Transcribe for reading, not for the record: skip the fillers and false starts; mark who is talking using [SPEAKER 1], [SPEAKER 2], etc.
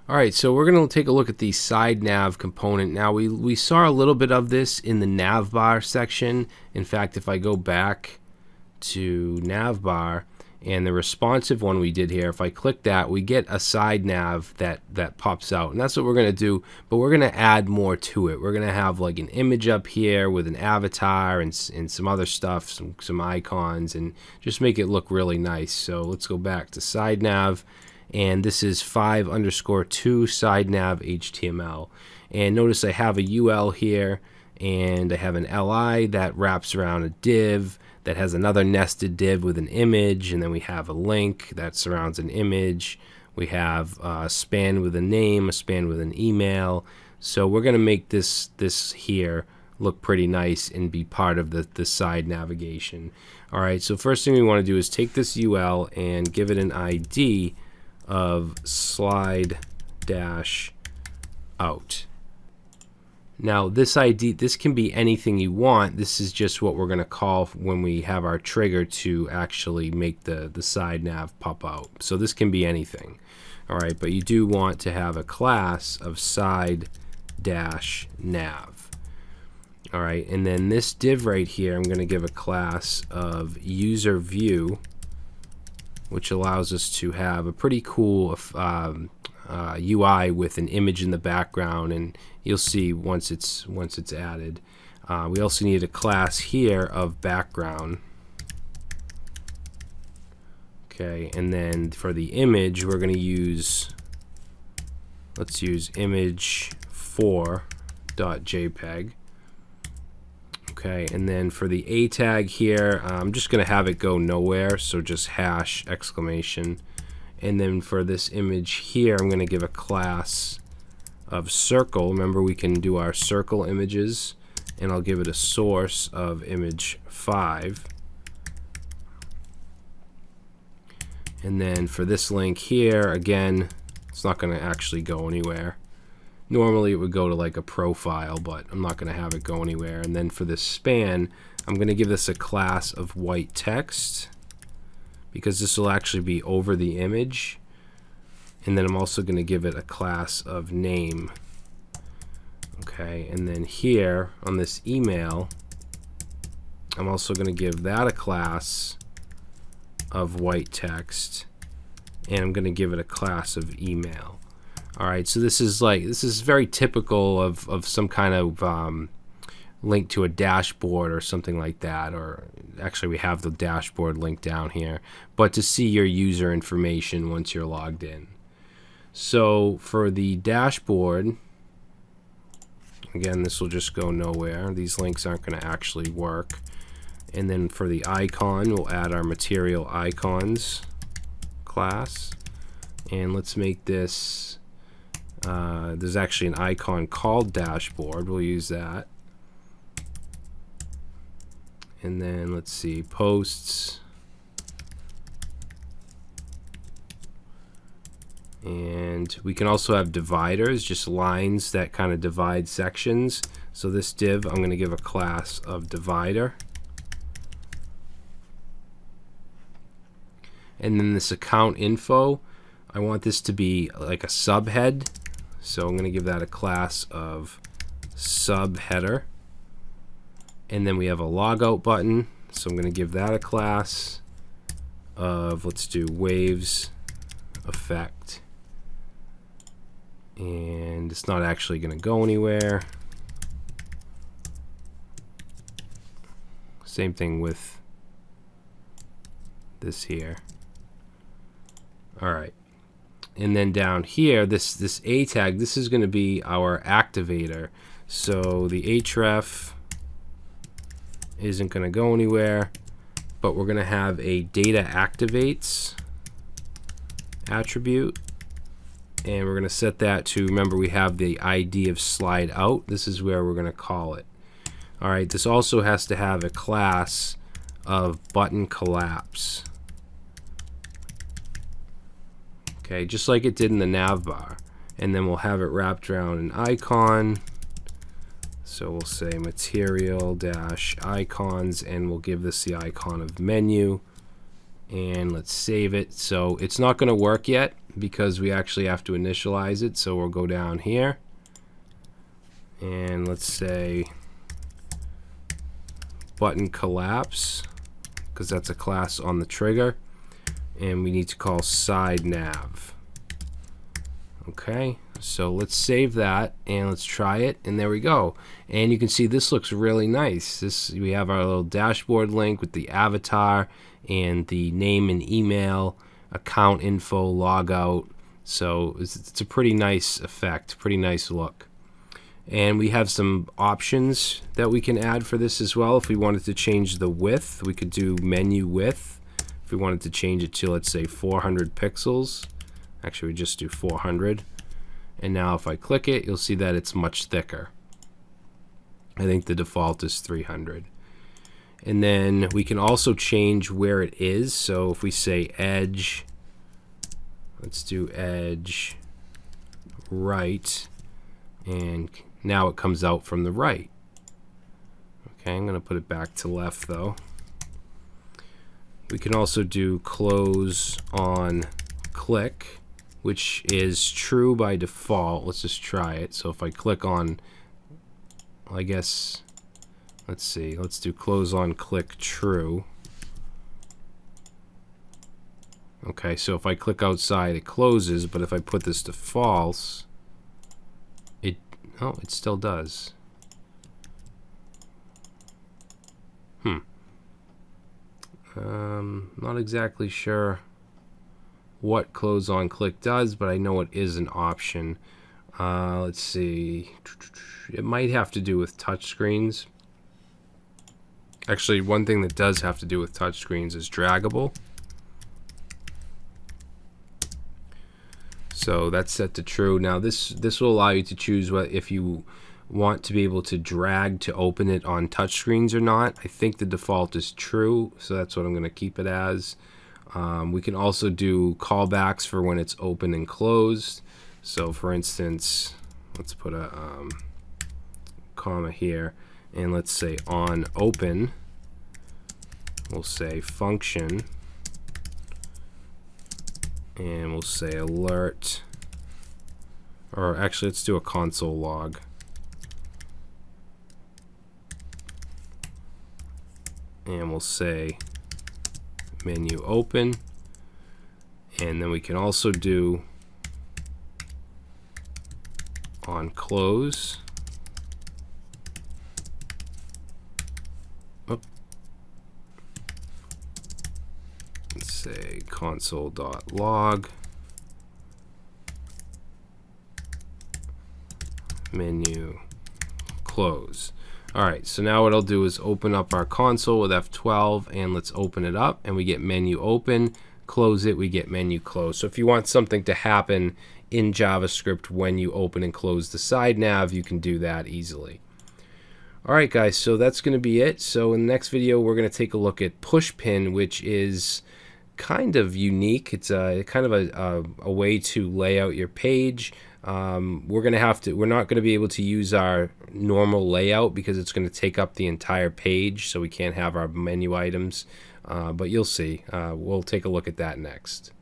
[SPEAKER 1] All right, so we're going to take a look at the side nav component. Now we saw a little bit of this in the nav bar section. In fact, if I go back to nav bar and the responsive one we did here, if I click that, we get a side nav that pops out, and that's what we're going to do, but we're going to add more to it. We're going to have like an image up here with an avatar and some other stuff, some icons, and just make it look really nice. So let's go back to side nav. And this is 5_2 side nav HTML. And notice I have a UL here, and I have an LI that wraps around a div that has another nested div with an image, and then we have a link that surrounds an image. We have a span with a name, a span with an email. So we're going to make this here look pretty nice and be part of the side navigation. All right, so first thing we want to do is take this UL and give it an ID of slide dash out. Now this ID, this can be anything you want. This is just what we're going to call when we have our trigger to actually make the side nav pop out. So this can be anything. All right, but you do want to have a class of side dash nav. All right, and then this div right here, I'm going to give a class of user view, which allows us to have a pretty cool UI with an image in the background, and you'll see once it's added. We also need a class here of background. Okay, and then for the image, we're going to use, let's use image4.jpg. Okay, and then for the A tag here, I'm just going to have it go nowhere, so just hash exclamation. And then for this image here, I'm going to give a class of circle. Remember, we can do our circle images, and I'll give it a source of image 5. And then for this link here, again, it's not going to actually go anywhere. Normally it would go to like a profile, but I'm not going to have it go anywhere. And then for this span, I'm going to give this a class of white text, because this will actually be over the image. And then I'm also going to give it a class of name. Okay, and then here on this email, I'm also going to give that a class of white text, and I'm going to give it a class of email. All right, so this is very typical of some kind of link to a dashboard or something like that, or actually we have the dashboard link down here, but to see your user information once you're logged in. So for the dashboard, again, this will just go nowhere. These links aren't going to actually work. And then for the icon, we'll add our material icons class, and let's make this there's actually an icon called dashboard. We'll use that. And then let's see, posts, and we can also have dividers, just lines that kind of divide sections. So this div, I'm going to give a class of divider. And then this account info, I want this to be like a subhead, so I'm going to give that a class of subheader. And then we have a logout button, so I'm going to give that a class of, let's do waves effect. And it's not actually going to go anywhere. Same thing with this here. All right, and then down here, this A tag, this is going to be our activator. So the href isn't going to go anywhere, but we're going to have a data activates attribute, and we're going to set that to, remember, we have the ID of slide out. This is where we're going to call it. All right, this also has to have a class of button collapse. Okay, just like it did in the nav bar. And then we'll have it wrapped around an icon. So we'll say material-icons, and we'll give this the icon of menu. And let's save it. So it's not going to work yet. because we actually have to initialize it. So we'll go down here and let's say button collapse, because that's a class on the trigger, and we need to call side nav. Okay, so let's save that and let's try it, and there we go. And you can see this looks really nice. We have our little dashboard link with the avatar and the name and email, account info, logout. So it's a pretty nice effect, pretty nice look. And we have some options that we can add for this as well. If we wanted to change the width, we could do menu width. If we wanted to change it to, let's say, 400 pixels, actually we just do 400. And now if I click it, you'll see that it's much thicker. I think the default is 300. And then we can also change where it is. So if we say edge, let's do edge right, and now it comes out from the right. Okay, I'm going to put it back to left though. We can also do close on click, which is true by default. Let's just try it. So if I click on, I guess, let's see, let's do close on click true. Okay, so if I click outside, it closes, but if I put this to false, it still does. Not exactly sure what close on click does, but I know it is an option. Let's see. It might have to do with touchscreens. Actually, one thing that does have to do with touchscreens is draggable. So that's set to true. Now this will allow you to choose what, if you want to be able to drag to open it on touchscreens or not. I think the default is true, so that's what I'm going to keep it as. We can also do callbacks for when it's open and closed. So for instance, let's put a comma here, and let's say on open, we'll say function, and we'll say alert, or actually let's do a console log. And we'll say menu open, and then we can also do on close. Let's say console.log menu close. Alright, so now what I'll do is open up our console with F12, and let's open it up, and we get menu open. Close it, we get menu close. So if you want something to happen in JavaScript when you open and close the side nav, you can do that easily. Alright guys, so that's going to be it. So in the next video we're going to take a look at pushpin, which is kind of unique. It's a kind of a way to lay out your page. We're not going to be able to use our normal layout because it's going to take up the entire page, so we can't have our menu items, but you'll see. We'll take a look at that next.